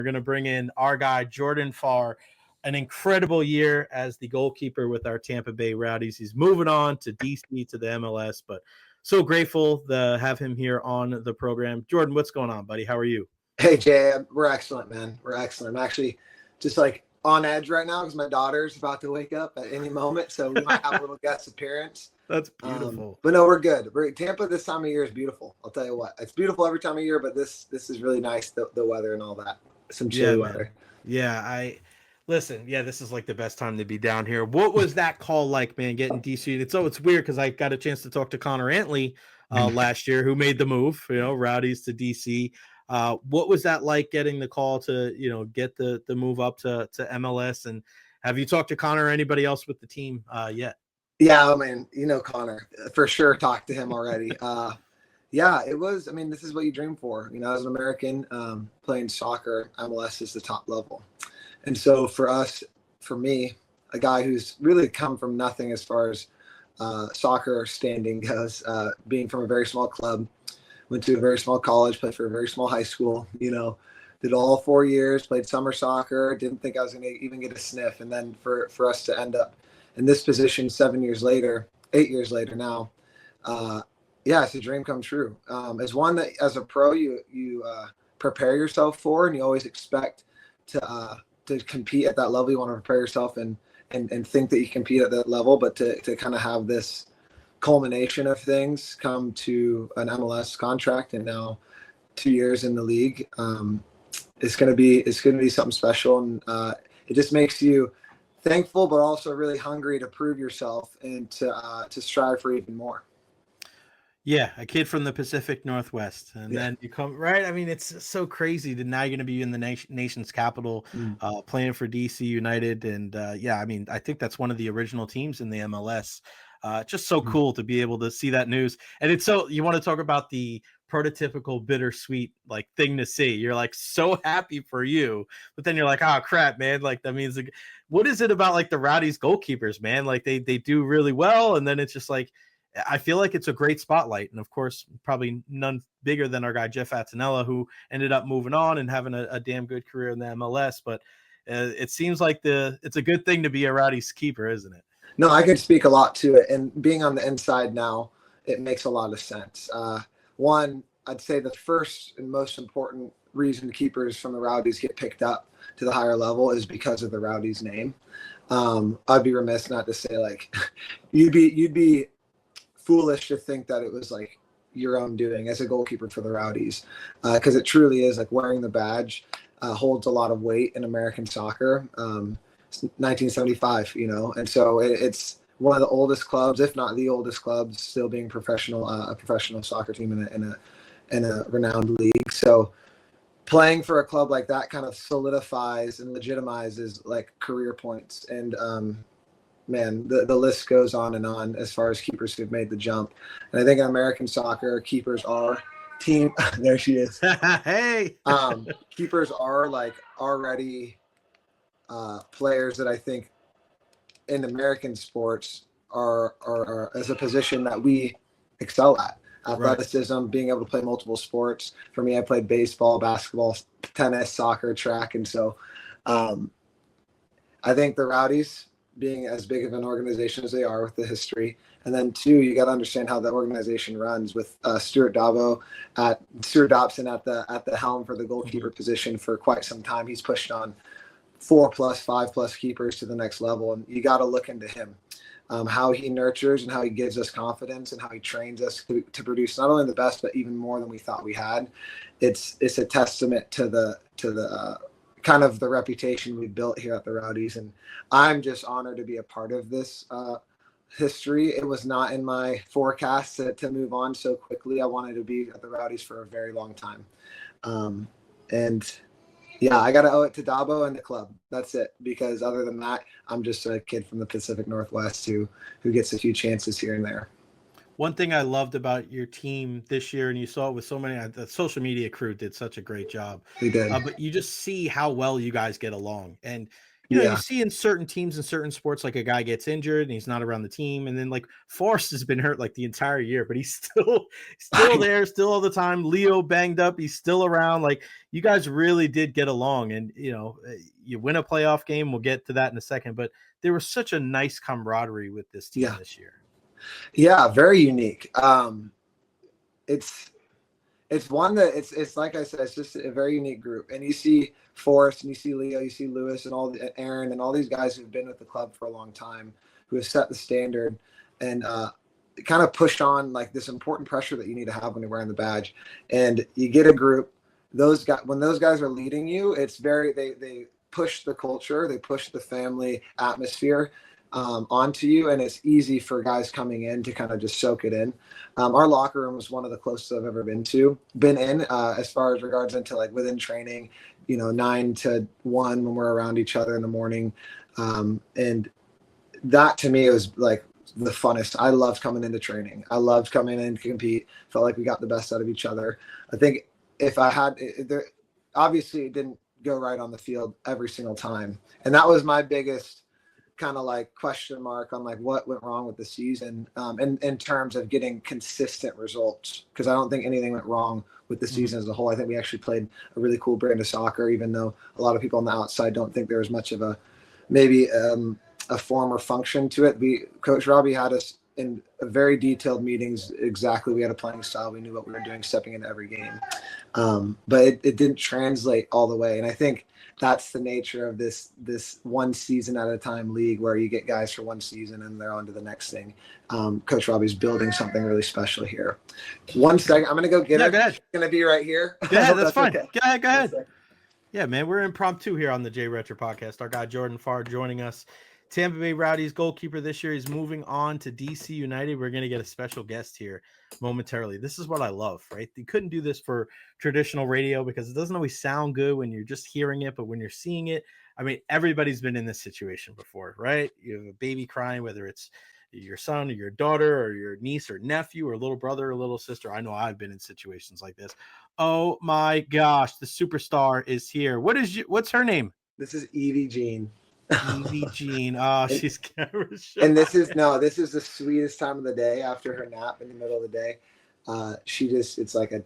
We're going to bring in our guy, Jordan Farr, an incredible year as the goalkeeper with our Tampa Bay Rowdies. He's moving on to DC, to the MLS, but so grateful to have him here on the program. Jordan, what's going on, buddy? How are you? Hey, Jay, we're excellent, man. We're excellent. I'm actually just like on edge right now because my daughter's about to wake up at any moment. So we might have a little guest appearance. That's beautiful. But no, we're good. Tampa this time of year is beautiful. I'll tell you what, it's beautiful every time of year, but this is really nice, the weather and all that. Some chilly weather. Yeah, listen, this is like the best time to be down here. What was that call like, man, getting DC? It's weird because I got a chance to talk to Connor Antley last year, who made the move, Rowdies to DC. What was that like, getting the call to, get the move up to MLS? And have you talked to Connor or anybody else with the team yet? Yeah, I mean, Connor, for sure, talked to him already. Yeah, it was. I mean, this is what you dream for. As an American playing soccer, MLS is the top level. And so for me, a guy who's really come from nothing as far as soccer standing goes, being from a very small club, went to a very small college, played for a very small high school, did all 4 years, played summer soccer, didn't think I was going to even get a sniff. And then for us to end up in this position 8 years later now, it's a dream come true. It's one that as a pro, you prepare yourself for, and you always expect to compete at that level. You want to prepare yourself and think that you compete at that level, but to kind of have this culmination of things come to an MLS contract and now 2 years in the league, it's going to be something special. And it just makes you thankful, but also really hungry to prove yourself and to strive for even more. Yeah, a kid from the Pacific Northwest, and then you come right. I mean, it's so crazy that now you're going to be in the nation's capital, playing for DC United, and I mean, I think that's one of the original teams in the MLS. Just so cool to be able to see that news, and it's so, you want to talk about the prototypical bittersweet like thing to see. You're like so happy for you, but then you're like, oh crap, man! Like that means like, what is it about like the Rowdies goalkeepers, man? Like they do really well, and then it's just like, I feel like it's a great spotlight. And of course, probably none bigger than our guy, Jeff Attinella, who ended up moving on and having a damn good career in the MLS. But it seems like it's a good thing to be a Rowdies keeper, isn't it? No, I can speak a lot to it. And being on the inside now, it makes a lot of sense. One, I'd say the first and most important reason keepers from the Rowdies get picked up to the higher level is because of the Rowdies name. I'd be remiss not to say, like, you'd be foolish to think that it was like your own doing as a goalkeeper for the Rowdies, because it truly is. Like, wearing the badge holds a lot of weight in American soccer. It's 1975, and so it's one of the oldest clubs, if not the oldest clubs, still being professional, a professional soccer team in a renowned league. So playing for a club like that kind of solidifies and legitimizes like career points. And man, the list goes on and on as far as keepers who've made the jump. And I think in American soccer, keepers are team. There she is. Hey. Keepers are like already players that I think in American sports are as a position that we excel at. Athleticism, right. Being able to play multiple sports. For me, I played baseball, basketball, tennis, soccer, track. And so I think the Rowdies, being as big of an organization as they are with the history, and then two, you got to understand how that organization runs with Stuart Dobson at the helm for the goalkeeper position for quite some time. He's pushed on 4+, 5+ keepers to the next level, and you got to look into him, how he nurtures and how he gives us confidence and how he trains us to produce not only the best but even more than we thought we had. It's a testament to the kind of the reputation we've built here at the Rowdies, and I'm just honored to be a part of this history. It was not in my forecast to move on so quickly. I wanted to be at the Rowdies for a very long time, and yeah, I got to owe it to Dabo and the club. That's it. Because other than that, I'm just a kid from the Pacific Northwest who gets a few chances here and there. One thing I loved about your team this year, and you saw it with so many, the social media crew did such a great job. They did. But you just see how well you guys get along. And you see in certain teams and certain sports, like a guy gets injured and he's not around the team. And then like Forrest has been hurt like the entire year, but he's still there, still all the time. Leo banged up. He's still around. Like you guys really did get along, and you win a playoff game. We'll get to that in a second, but there was such a nice camaraderie with this team this year. Yeah. Very unique. It's one that it's like I said, it's just a very unique group. And you see Forrest and you see Leo, you see Lewis and Aaron and all these guys who've been with the club for a long time, who have set the standard and kind of push on like this important pressure that you need to have when you're wearing the badge. And you get a group, when those guys are leading you, it's they push the culture, they push the family atmosphere onto you, and it's easy for guys coming in to kind of just soak it in. Our locker room was one of the closest I've ever been in as far as regards into like within training, 9 to 1 when we're around each other in the morning. And that to me was like the funnest. I loved coming into training. I loved coming in to compete. Felt like we got the best out of each other. I think if I had obviously it didn't go right on the field every single time. And that was my biggest kind of like question mark on like what went wrong with the season in terms of getting consistent results, because I don't think anything went wrong with the season as a whole. I think we actually played a really cool brand of soccer, even though a lot of people on the outside don't think there was much of a form or function to it. Coach Robbie had us in very detailed meetings. Exactly, we had a playing style. We knew what we were doing stepping into every game, but it didn't translate all the way. And I think that's the nature of this one season at a time league, where you get guys for one season and they're on to the next thing. Coach Robbie's building something really special here. 1 second, I'm gonna go get it. It's gonna be right here. Yeah, that's fine. Okay. Go ahead. Yeah, man, we're impromptu here on the Recher podcast. Our guy Jordan Farr joining us. Tampa Bay Rowdies goalkeeper this year. He's moving on to DC United. We're going to get a special guest here momentarily. This is what I love, right? You couldn't do this for traditional radio because it doesn't always sound good when you're just hearing it, but when you're seeing it, I mean, everybody's been in this situation before, right? You have a baby crying, whether it's your son or your daughter or your niece or nephew or little brother or little sister. I know I've been in situations like this. Oh my gosh, the superstar is here. What's her name? This is Evie Jean. Evie Jean. Oh, she's camera shy. And this is the sweetest time of the day after her nap in the middle of the day. It's like a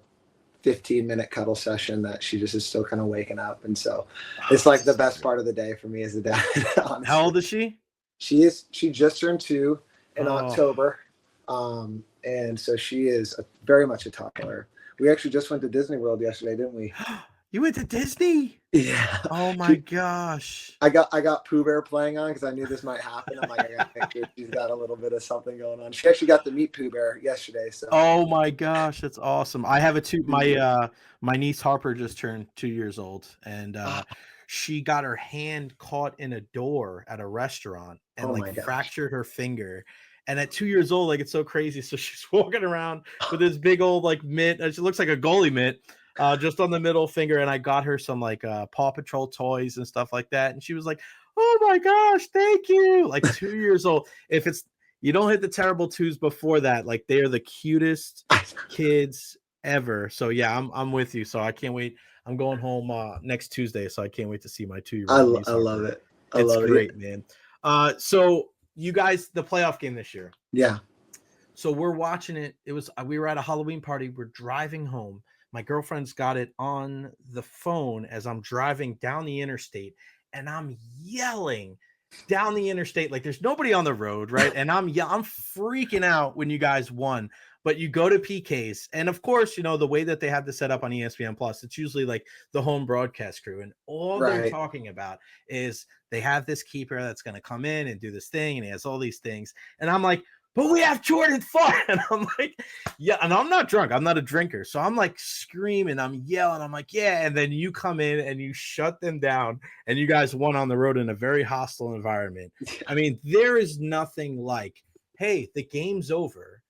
15-minute cuddle session that she just is still kind of waking up. And so it's like the best part of the day for me as a dad. Honestly. How old is she? She just turned 2 in October. And so she is very much a toddler. We actually just went to Disney World yesterday, didn't we? You went to Disney? Yeah. Oh my gosh. I got Pooh Bear playing on because I knew this might happen. I'm like, I gotta make sure she's got a little bit of something going on. She actually got to meet Pooh Bear yesterday. So. Oh my gosh, that's awesome. I have my niece Harper just turned 2 years old, and she got her hand caught in a door at a restaurant and fractured her finger. And at 2 years old, like, it's so crazy. So she's walking around with this big old like mitt. She looks like a goalie mitt. Just on the middle finger, and I got her some like Paw Patrol toys and stuff like that, and she was like, "Oh my gosh, thank you!" Like 2 years old. If you don't hit the terrible 2s before that, like they are the cutest kids ever. So yeah, I'm with you. So I can't wait. I'm going home next Tuesday, so I can't wait to see my 2-year-old. I love it. It's great, man. So you guys, the playoff game this year. Yeah. So we're watching it. We were at a Halloween party. We're driving home. My girlfriend's got it on the phone as I'm driving down the interstate, and I'm yelling down the interstate like there's nobody on the road, right? And I'm freaking out when you guys won. But you go to PKs, and of course, the way that they have this set up on ESPN Plus, it's usually like the home broadcast crew, and all they're talking about is they have this keeper that's going to come in and do this thing, and he has all these things, and I'm like, but we have Jordan Farr. And I'm like, yeah, and I'm not drunk. I'm not a drinker. So I'm like screaming, I'm yelling. I'm like, yeah. And then you come in and you shut them down, and you guys won on the road in a very hostile environment. I mean, there is nothing like, hey, the game's over,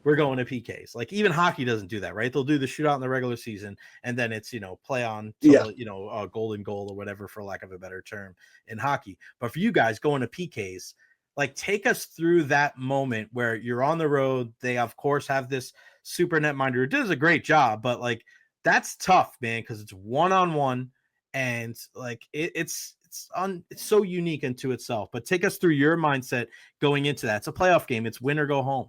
we're going to PKs. Like even hockey doesn't do that, right? They'll do the shootout in the regular season, and then it's, play on till, a golden goal or whatever, for lack of a better term in hockey. But for you guys going to PKs, like, take us through that moment where you're on the road. They, of course, have this super netminder who does a great job, but like that's tough, man, because it's one-on-one, and like it's it's so unique into itself. But take us through your mindset going into that. It's a playoff game. It's win or go home.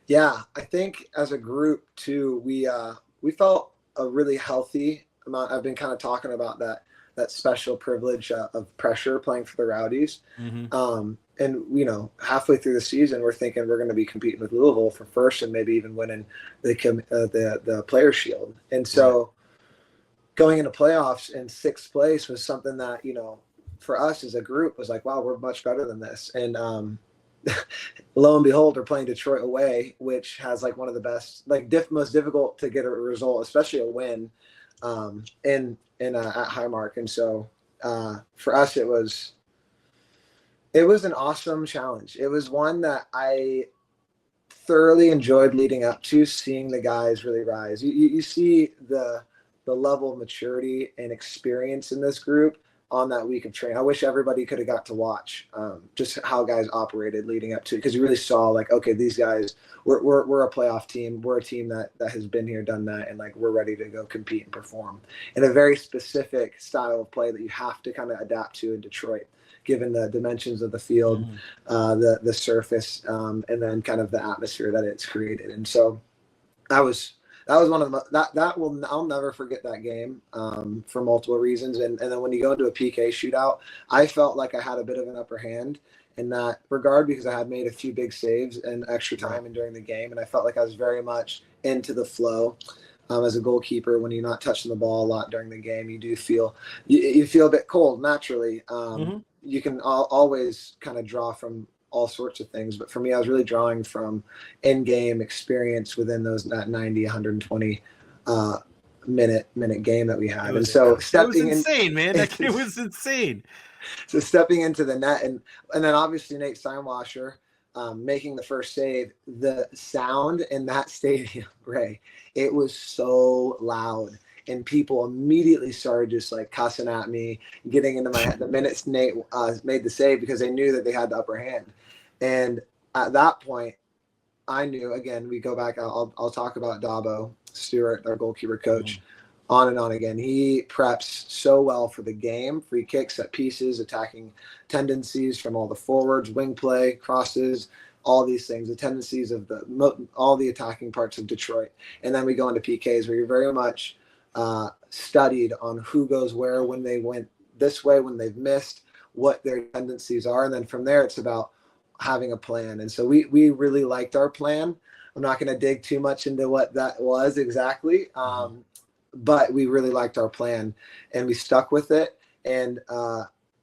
Yeah, I think as a group too, we felt a really healthy amount. I've been kind of talking about that special privilege of pressure playing for the Rowdies. And halfway through the season, we're thinking we're going to be competing with Louisville for first and maybe even winning the Players Shield. And so going into playoffs in sixth place was something that for us as a group was like, wow, we're much better than this. And lo and behold, we're playing Detroit away, which has like one of the best, like most difficult to get a result, especially a win at Highmark. And so for us, it was an awesome challenge. It was one that I thoroughly enjoyed leading up to, seeing the guys really rise. You see the level of maturity and experience in this group on that week of training. I wish everybody could have got to watch just how guys operated leading up to it, because you really saw like, okay, these guys, we're a playoff team. We're a team that has been here, done that, and like we're ready to go compete and perform in a very specific style of play that you have to kind of adapt to in Detroit, given the dimensions of the field, the surface, and then kind of the atmosphere that it's created. And so that was one of the I'll never forget that game for multiple reasons. And then when you go into a PK shootout, I felt like I had a bit of an upper hand in that regard because I had made a few big saves in extra time and during the game, and I felt like I was very much into the flow. As a goalkeeper, when you're not touching the ball a lot during the game, you do feel you feel a bit cold naturally. You can always kind of draw from all sorts of things, but for me, I was really drawing from in-game experience within that 90, 120 minute game that we had. And so stepping it was insane, man. That game was insane. So stepping into the net and then obviously Nate Steinwasser making the first save, the sound in that stadium, Ray, it was so loud. And people immediately started just like cussing at me, getting into my head the minutes Nate made the save, because they knew that they had the upper hand. And at that point, I knew, again, we go back, I'll talk about Dabo Stewart, our goalkeeper coach, on and on again. He preps so well for the game, free kicks, set pieces, attacking tendencies from all the forwards, wing play, crosses, all these things, the tendencies of all the attacking parts of Detroit. And then we go into PKs where you're very much studied on who goes where, when they went this way, when they've missed, what their tendencies are. And then from there, it's about having a plan. And so we really liked our plan. I'm not going to dig too much into what that was exactly, but we really liked our plan and we stuck with it. And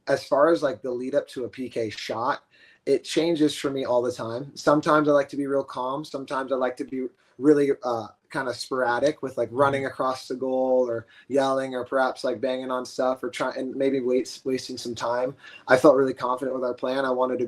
as far as like the lead up to a PK shot, it changes for me all the time. Sometimes I like to be real calm. Sometimes I like to be really kind of sporadic with like running across the goal or yelling or perhaps like banging on stuff or trying and maybe wasting some time. I felt really confident with our plan. I wanted to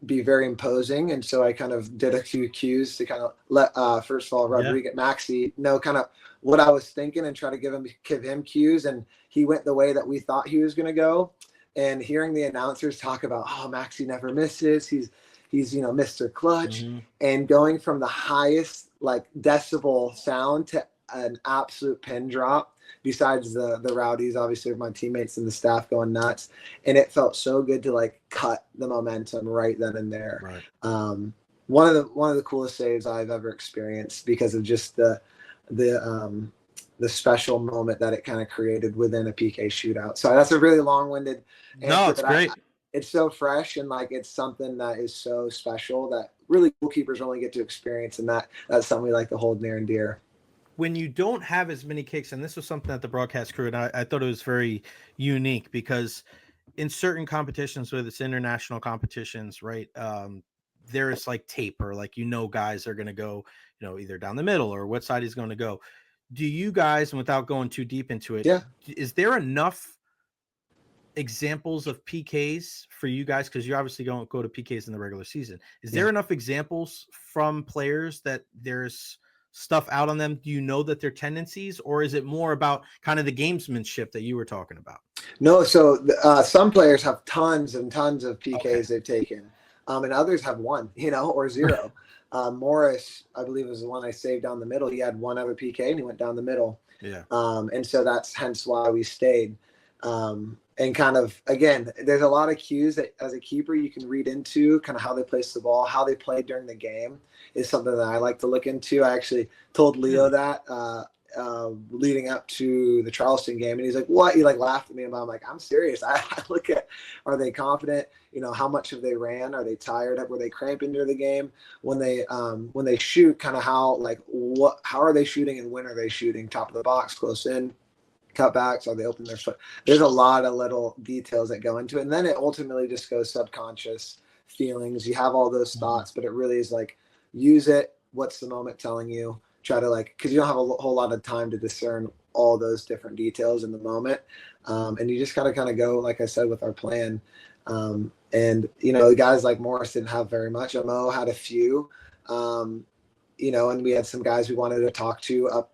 be very imposing. And so I kind of did a few cues to kind of let, first of all, Rodriguez Maxi know kind of what I was thinking and try to give him cues. And he went the way that we thought he was going to go. And hearing the announcers talk about, Maxi never misses. He's Mr. Clutch, and going from the highest like decibel sound to an absolute pin drop, besides the Rowdies, obviously my teammates and the staff going nuts. And it felt so good to like cut the momentum right then and there. Right. One of the coolest saves I've ever experienced because of just the special moment that it kind of created within a PK shootout. So that's a really long-winded answer. No, it's great. It's so fresh and like it's something that is so special that really goalkeepers only get to experience, and that's something we like to hold near and dear. When you don't have as many kicks, and this was something that the broadcast crew, and I thought it was very unique because in certain competitions, whether it's international competitions, right, there's like tape or like guys are going to go, either down the middle or what side he's going to go. Do you guys, and without going too deep into it, is there enough examples of PKs for you guys? Because you obviously don't go to PKs in the regular season. Is there enough examples from players that there's stuff out on them? Do you know that their tendencies, or is it more about kind of the gamesmanship that you were talking about? No, so some players have tons and tons of PKs they've taken, and others have one, or zero. Morris, I believe, was the one I saved down the middle. He had one other PK and he went down the middle. Yeah. And so that's hence why we stayed. And kind of, again, there's a lot of cues that as a keeper you can read into kind of how they place the ball, how they play during the game is something that I like to look into. I actually told Leo that leading up to the Charleston game, and he's like, "What?" He like laughed at me, and I'm like, "I'm serious." I look at, are they confident? You know, how much have they ran? Are they tired? Were they cramping during the game? When they shoot, kind of how are they shooting and when are they shooting? Top of the box, close in, cutbacks, are they open their foot? There's a lot of little details that go into it, and then it ultimately just goes subconscious feelings. You have all those thoughts, but it really is like, use it. What's the moment telling you? Try to like, because you don't have a whole lot of time to discern all those different details in the moment, and you just gotta kind of go, like I said, with our plan. And you know, guys like Morris didn't have very much. Mo had a few, you know, and we had some guys we wanted to talk to up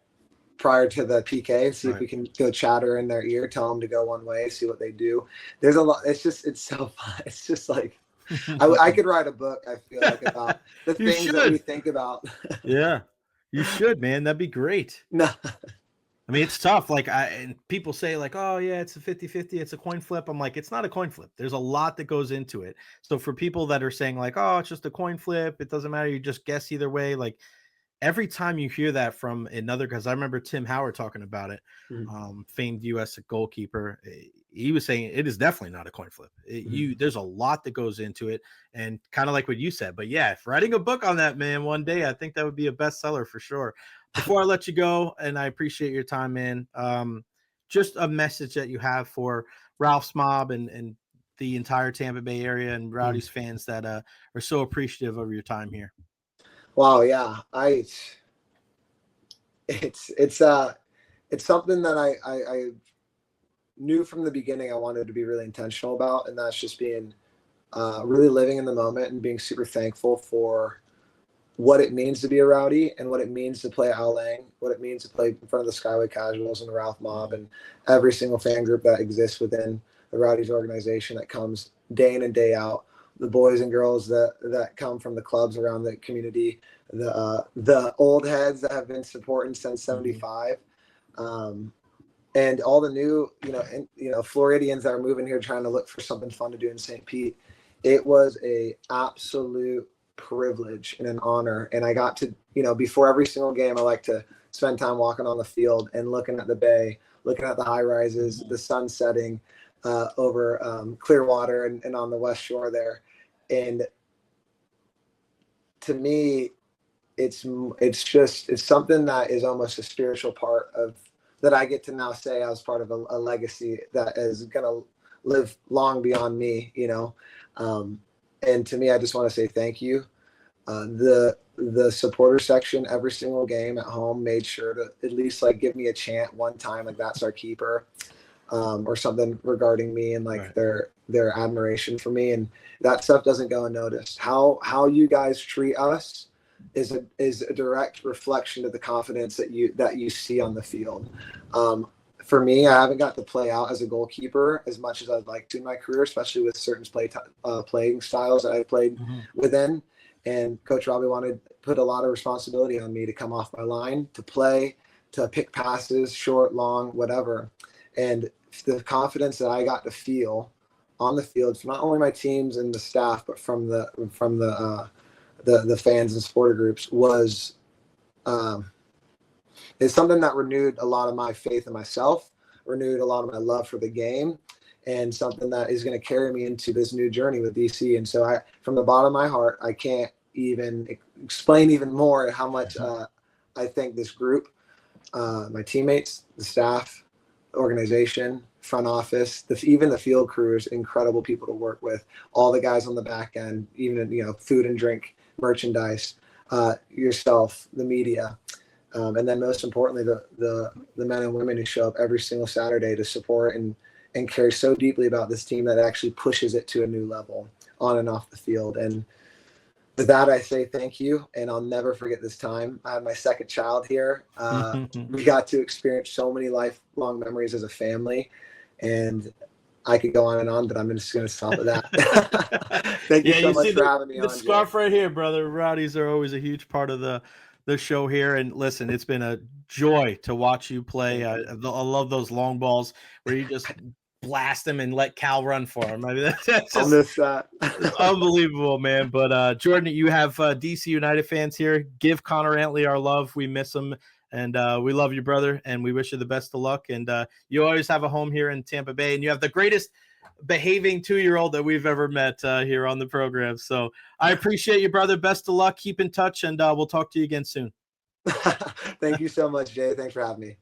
prior to the PK, see if we can go chatter in their ear, tell them to go one way, see what they do. There's a lot. It's so fun. It's just like, I could write a book, I feel like, about the things that we think about. Yeah, you should, man. That'd be great. No. I mean, it's tough. Like, and people say like, oh yeah, it's a 50-50, it's a coin flip. I'm like, it's not a coin flip. There's a lot that goes into it. So for people that are saying like, oh, it's just a coin flip, it doesn't matter, you just guess either way. Like, every time you hear that from another, because I remember Tim Howard talking about it, famed U.S. goalkeeper, he was saying it is definitely not a coin flip. There's a lot that goes into it, and kind of like what you said. But yeah, if writing a book on that, man, one day, I think that would be a bestseller for sure. Before I let you go, and I appreciate your time, man, just a message that you have for Ralph's mob and the entire Tampa Bay area and Rowdies fans that are so appreciative of your time here. Wow, yeah, it's something that I knew from the beginning I wanted to be really intentional about, and that's just being really living in the moment and being super thankful for what it means to be a Rowdy and what it means to play Al Lang, what it means to play in front of the Skyway Casuals and the Ralph Mob and every single fan group that exists within the Rowdies organization that comes day in and day out. The boys and girls that come from the clubs around the community, the old heads that have been supporting since '75, and all the new Floridians that are moving here trying to look for something fun to do in St. Pete. It was a absolute privilege and an honor, and I got to, before every single game, I like to spend time walking on the field and looking at the bay, looking at the high rises, the sun setting over Clearwater and on the West Shore there. And to me, it's something that is almost a spiritual part of that I get to now say I was part of a legacy that is going to live long beyond me, and to me, I just want to say thank you. The supporter section every single game at home made sure to at least like give me a chant one time, like that's our keeper, or something regarding me and like their admiration for me, and that stuff doesn't go unnoticed. How you guys treat us is a direct reflection of the confidence that you see on the field. For me, I haven't got to play out as a goalkeeper as much as I'd like to in my career, especially with certain playing styles that I played within. And Coach Robbie wanted to put a lot of responsibility on me to come off my line, to play, to pick passes, short, long, whatever. And the confidence that I got to feel on the field from not only my teams and the staff, but from the fans and supporter groups was is something that renewed a lot of my faith in myself, renewed a lot of my love for the game, and something that is going to carry me into this new journey with DC. And so from the bottom of my heart, I can't even explain even more how much I thank this group, my teammates, the staff, the organization, front office, even the field crew is incredible people to work with. All the guys on the back end, even food and drink, merchandise, yourself, the media. And then most importantly, the men and women who show up every single Saturday to support and care so deeply about this team that actually pushes it to a new level on and off the field. And with that, I say thank you, and I'll never forget this time. I had my second child here. We got to experience so many lifelong memories as a family, and I could go on and on, but I'm just going to stop at that. Thank you so much for having me on. The scarf right here, brother. Rowdies are always a huge part of the show here. And listen, it's been a joy to watch you play. I love those long balls where you just blast him and let Cal run for him. I mean, that's I'll just miss that. unbelievable, man. But Jordan, you have DC United fans here. Give Connor Antley our love. We miss him, and we love you, brother, and we wish you the best of luck. And you always have a home here in Tampa Bay, and you have the greatest behaving 2-year-old that we've ever met here on the program. So I appreciate you, brother. Best of luck. Keep in touch, and we'll talk to you again soon. Thank you so much, Jay. Thanks for having me.